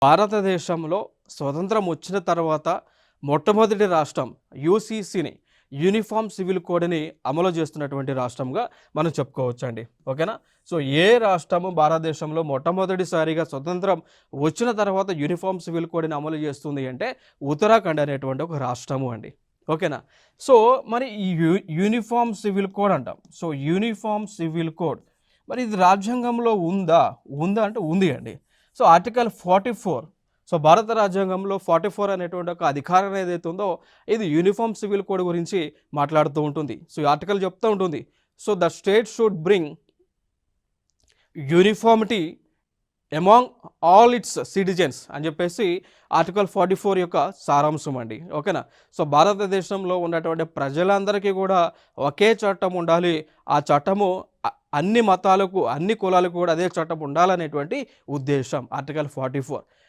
భారతదేశంలో స్వతంత్రం వచ్చిన తర్వాత మొట్టమొదటి రాష్ట్రం యూసీసీని యూనిఫామ్ సివిల్ కోడ్ని అమలు చేస్తున్నటువంటి రాష్ట్రంగా మనం చెప్పుకోవచ్చండి. ఓకేనా? సో ఏ రాష్ట్రము భారతదేశంలో మొట్టమొదటిసారిగా స్వతంత్రం వచ్చిన తర్వాత యూనిఫామ్ సివిల్ కోడ్ని అమలు చేస్తుంది అంటే ఉత్తరాఖండ్ అనేటువంటి ఒక రాష్ట్రము అండి. ఓకేనా? సో మరి ఈ యూనిఫామ్ సివిల్ కోడ్ అంటాం. సో యూనిఫామ్ సివిల్ కోడ్ మరి ఇది రాజ్యాంగంలో ఉందా? ఉందా అంటే ఉంది అండి. సో ఆర్టికల్ 44, సో భారత రాజ్యాంగంలో 44 అనేటువంటి ఒక అధికారం ఏదైతే ఉందో ఇది యూనిఫామ్ సివిల్ కోడ్ గురించి మాట్లాడుతూ ఉంటుంది. సో ఈ ఆర్టికల్ చెప్తూ ఉంటుంది, so the state should bring uniformity among all it's citizens అని చెప్పేసి ఆర్టికల్ 44 యొక్క సారాంశం అండి. ఓకేనా? సో భారతదేశంలో ఉన్నటువంటి ప్రజలందరికీ కూడా ఒకే చట్టం ఉండాలి. ఆ చట్టము అన్ని మతాలకు, అన్ని కులాలకు కూడా అదే చట్టం ఉండాలనేటువంటి ఉద్దేశం ఆర్టికల్ 44.